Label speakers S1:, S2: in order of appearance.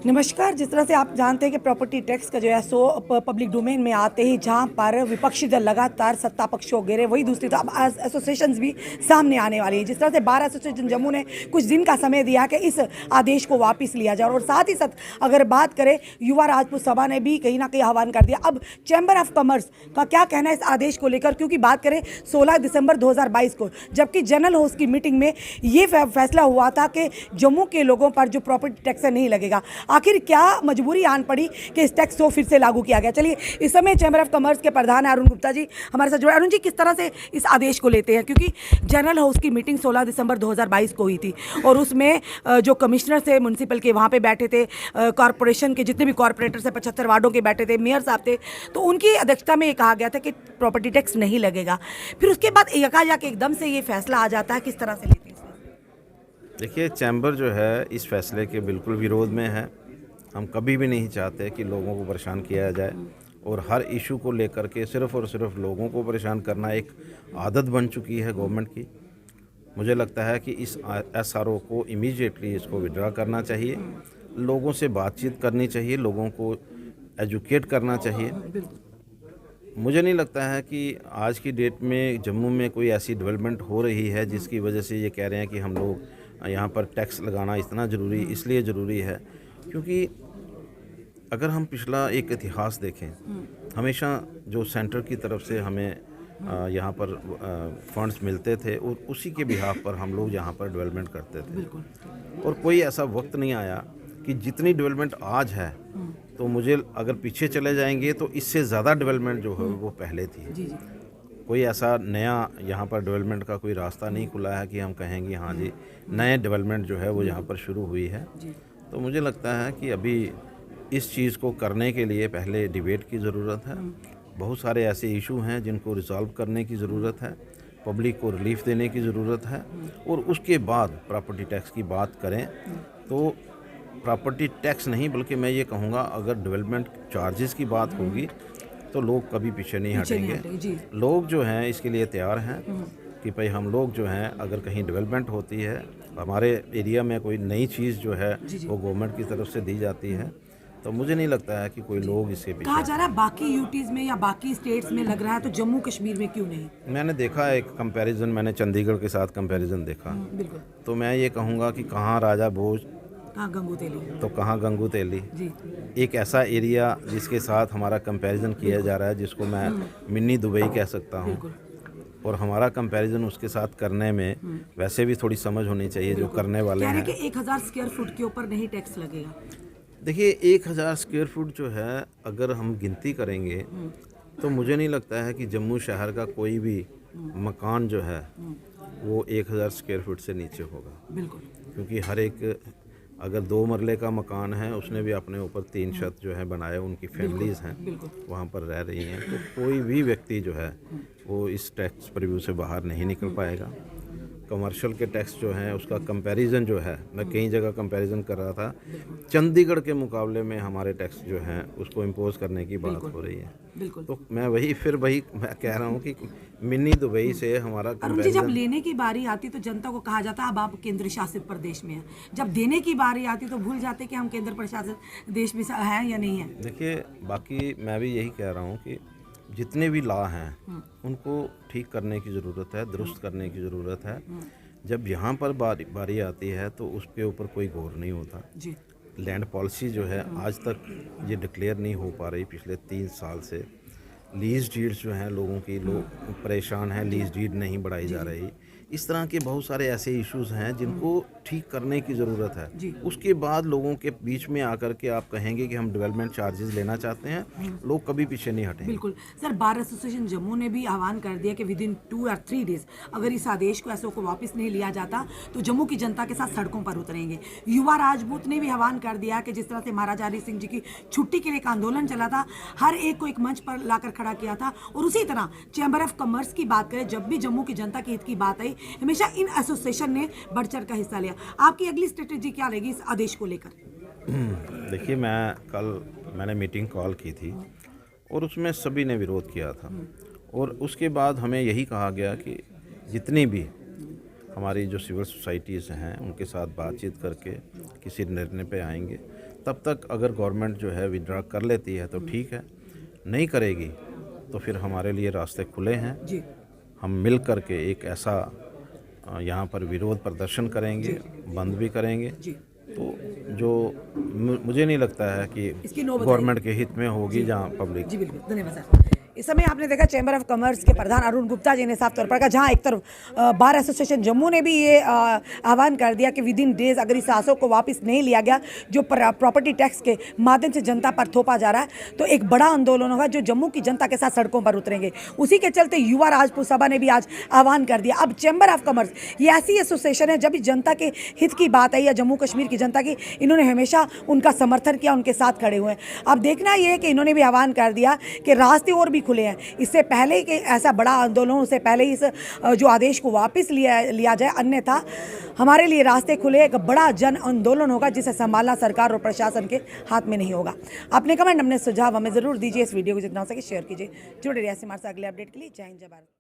S1: नमस्कार। जिस तरह से आप जानते हैं कि प्रॉपर्टी टैक्स का जो है सो पब्लिक डोमेन में आते ही जहां पर विपक्षी दल लगातार सत्ता पक्ष को घेरे, वही दूसरी तरफ अब एसोसिएशंस भी सामने आने वाली है। जिस तरह से बार एसोसिएशन जम्मू ने कुछ दिन का समय दिया कि इस आदेश को वापस लिया जाए, और साथ ही साथ अगर बात करें युवा राजपूत सभा ने भी कहीं ना कहीं आह्वान कर दिया। अब चैम्बर ऑफ कॉमर्स का क्या कहना है इस आदेश को लेकर, क्योंकि बात करें 16 दिसंबर 2022 को जबकि जनरल हाउस की मीटिंग में ये फैसला हुआ था कि जम्मू के लोगों पर जो प्रॉपर्टी टैक्स है नहीं लगेगा। आखिर क्या मजबूरी आन पड़ी कि इस टैक्स को फिर से लागू किया गया? चलिए, इस समय चैम्बर ऑफ कॉमर्स के प्रधान अरुण गुप्ता जी हमारे साथ जुड़े। अरुण जी, किस तरह से इस आदेश को लेते हैं, क्योंकि जनरल हाउस की मीटिंग 16 दिसंबर 2022 को हुई थी और उसमें जो कमिश्नर थे म्यूनसिपल के वहाँ पे बैठे थे, कॉरपोरेशन के जितने भी कॉरपोरेटर से 75 वार्डों के बैठे थे, मेयर साहब थे, तो उनकी अध्यक्षता में ये कहा गया था कि प्रॉपर्टी टैक्स नहीं लगेगा। फिर उसके बाद यकायक एकदम से ये फैसला आ जाता है, किस तरह से लेते हैं?
S2: देखिए, चैम्बर जो है इस फैसले के बिल्कुल विरोध में है। हम कभी भी नहीं चाहते कि लोगों को परेशान किया जाए, और हर इशू को लेकर के सिर्फ़ और सिर्फ लोगों को परेशान करना एक आदत बन चुकी है गवर्नमेंट की। मुझे लगता है कि इस एसआरओ को इमीडिएटली इसको विड्रा करना चाहिए, लोगों से बातचीत करनी चाहिए, लोगों को एजुकेट करना चाहिए। मुझे नहीं लगता है कि आज की डेट में जम्मू में कोई ऐसी डेवलपमेंट हो रही है जिसकी वजह से ये कह रहे हैं कि हम लोग यहाँ पर टैक्स लगाना इतना ज़रूरी इसलिए ज़रूरी है, क्योंकि अगर हम पिछला एक इतिहास देखें, हमेशा जो सेंटर की तरफ से हमें यहाँ पर फंड्स मिलते थे और उसी के बिहाफ पर हम लोग यहाँ पर डेवलपमेंट करते थे। और कोई ऐसा वक्त नहीं आया कि जितनी डेवलपमेंट आज है, तो मुझे अगर पीछे चले जाएंगे तो इससे ज़्यादा डेवलपमेंट जो है वो पहले थी। कोई ऐसा नया यहाँ पर डेवलपमेंट का कोई रास्ता नहीं खुला है कि हम कहेंगे हाँ जी नए डेवलपमेंट जो है वो यहाँ पर शुरू हुई है। तो मुझे लगता है कि अभी इस चीज़ को करने के लिए पहले डिबेट की ज़रूरत है। बहुत सारे ऐसे इशू हैं जिनको रिजॉल्व करने की ज़रूरत है, पब्लिक को रिलीफ देने की ज़रूरत है, और उसके बाद प्रॉपर्टी टैक्स की बात करें तो प्रॉपर्टी टैक्स नहीं बल्कि मैं ये कहूँगा अगर डेवलपमेंट चार्जेस की बात होगी तो लोग कभी पीछे नहीं हटेंगे। लोग जो हैं इसके लिए तैयार हैं कि भाई हम लोग जो हैं अगर कहीं डेवलपमेंट होती है, हमारे एरिया में कोई नई चीज़ जो है वो गवर्नमेंट की तरफ से दी जाती है, तो मुझे नहीं लगता है कि कोई लोग इसके पीछे।
S1: कहा जा रहा है बाकी यूटीज में या बाकी स्टेट्स में लग रहा है, तो जम्मू कश्मीर में क्यों नहीं?
S2: मैंने देखा एक कंपैरिजन, मैंने चंडीगढ़ के साथ कंपैरिजन देखा, तो मैं ये कहूँगा कि कहाँ राजा भोज,
S1: कहाँ गंगू तेली,
S2: तो कहाँ गंगू तेली।
S1: जी।
S2: एक ऐसा एरिया जिसके साथ हमारा कंपैरिजन किया जा रहा है जिसको मैं मिनी दुबई कह सकता हूँ, और हमारा कंपैरिजन उसके साथ करने में वैसे भी थोड़ी समझ होनी चाहिए जो करने वाले हैं।
S1: 1000 स्क्वायर फुट के ऊपर नहीं टैक्स लगेगा।
S2: देखिए, 1000 स्क्वायर फुट जो है अगर हम गिनती करेंगे तो मुझे नहीं लगता है कि जम्मू शहर का कोई भी मकान जो है वो 1000 स्क्वायर फुट से नीचे होगा।
S1: बिल्कुल।
S2: क्योंकि हर एक अगर 2 मरले का मकान है उसने भी अपने ऊपर 3 छत जो है बनाए, उनकी फैमिलीज़ हैं वहाँ पर रह रही हैं, तो कोई भी व्यक्ति जो है वो इस टैक्स प्रीव्यू से बाहर नहीं निकल पाएगा। कमर्शियल के टैक्स जो हैं उसका कंपैरिजन जो है, मैं कई जगह कंपैरिजन कर रहा था, चंडीगढ़ के मुकाबले में हमारे टैक्स जो हैं उसको इम्पोज करने की बात हो रही है। तो मैं वही मैं कह रहा हूँ कि मिनी दुबई से हमारा
S1: कंपैरिजन। जब लेने की बारी आती तो जनता को कहा जाता अब आप केंद्र शासित प्रदेश में हैं, जब देने की बारी आती तो भूल जाते कि हम केंद्र प्रशासित देश में हैं या नहीं है।
S2: देखिए, बाकी मैं भी यही कह रहा हूँ कि जितने भी लॉ हैं उनको ठीक करने की ज़रूरत है, दुरुस्त करने की ज़रूरत है। जब यहाँ पर बारी आती है तो उसके ऊपर कोई गौर नहीं होता। लैंड पॉलिसी जो है आज तक ये डिक्लेयर नहीं हो पा रही, पिछले 3 साल से लीज डीड्स जो हैं लोगों की, लोग परेशान हैं, लीज डीड नहीं बढ़ाई जा रही। इस तरह के बहुत सारे ऐसे इश्यूज हैं जिनको ठीक करने की ज़रूरत है। उसके बाद लोगों के बीच में आकर के आप कहेंगे कि हम डेवलपमेंट चार्जेस लेना चाहते हैं, लोग कभी पीछे नहीं हटेंगे।
S1: बिल्कुल सर, बार एसोसिएशन जम्मू ने भी आह्वान कर दिया कि विद इन 2 और 3 डेज अगर इस आदेश को ऐसो को वापस नहीं लिया जाता तो जम्मू की जनता के साथ सड़कों पर उतरेंगे। युवा राजपूत ने भी आह्वान कर दिया कि जिस तरह से महाराजा हरि सिंह जी की छुट्टी के लिए एक आंदोलन चला था, हर एक को एक मंच पर लाकर खड़ा किया था, और उसी तरह चैम्बर ऑफ कॉमर्स की बात करें, जब भी जम्मू की जनता के हित की बात आई हमेशा इन एसोसिएशन ने बढ़ चढ़ का हिस्सा लिया। आपकी अगली स्ट्रेटेजी क्या रहेगी इस आदेश को लेकर?
S2: देखिए, मैंने मीटिंग कॉल की थी और उसमें सभी ने विरोध किया था, और उसके बाद हमें यही कहा गया कि जितनी भी हमारी जो सिविल सोसाइटीज़ हैं उनके साथ बातचीत करके किसी निर्णय पे आएंगे। तब तक अगर गवर्नमेंट जो है विड्रॉ कर लेती है तो ठीक है, नहीं करेगी तो फिर हमारे लिए रास्ते खुले हैं।
S1: जी
S2: हम मिल कर के एक ऐसा यहाँ पर विरोध प्रदर्शन करेंगे, बंद भी करेंगे।
S1: जी
S2: तो जो मुझे नहीं लगता है कि
S1: इसकी नौबत
S2: गवर्नमेंट के हित में होगी जहाँ पब्लिक।
S1: जी बिल्कुल, धन्यवाद सर। इस समय आपने देखा चैम्बर ऑफ कॉमर्स के प्रधान अरुण गुप्ता जी ने साफ तौर पर कहा, जहां एक तरफ बार एसोसिएशन जम्मू ने भी ये आह्वान कर दिया कि विद इन डेज अगर इस आशय को वापस नहीं लिया गया जो प्रॉपर्टी टैक्स के माध्यम से जनता पर थोपा जा रहा है, तो एक बड़ा आंदोलन होगा जो जम्मू की जनता के साथ सड़कों पर उतरेंगे। उसी के चलते युवा राजपूत सभा ने भी आज आह्वान कर दिया। अब चैम्बर ऑफ कॉमर्स ये ऐसी एसोसिएशन है, जब भी जनता के हित की बात है या जम्मू कश्मीर की जनता की, इन्होंने हमेशा उनका समर्थन किया, उनके साथ खड़े हुए हैं। अब देखना ये है कि इन्होंने भी आह्वान कर दिया कि रास्ते और भी खुले हैं। इससे पहले कि ऐसा बड़ा आंदोलन, उससे पहले इस जो आदेश को वापस लिया जाए, अन्यथा हमारे लिए रास्ते खुले, एक बड़ा जन आंदोलन होगा जिसे संभालना सरकार और प्रशासन के हाथ में नहीं होगा। अपने कमेंट, अपने सुझाव हमें ज़रूर दीजिए। इस वीडियो को जितना हो सके शेयर कीजिए। जुड़े रहिए हमारे साथ अगले अपडेट के लिए। जय हिंद, जय भारत।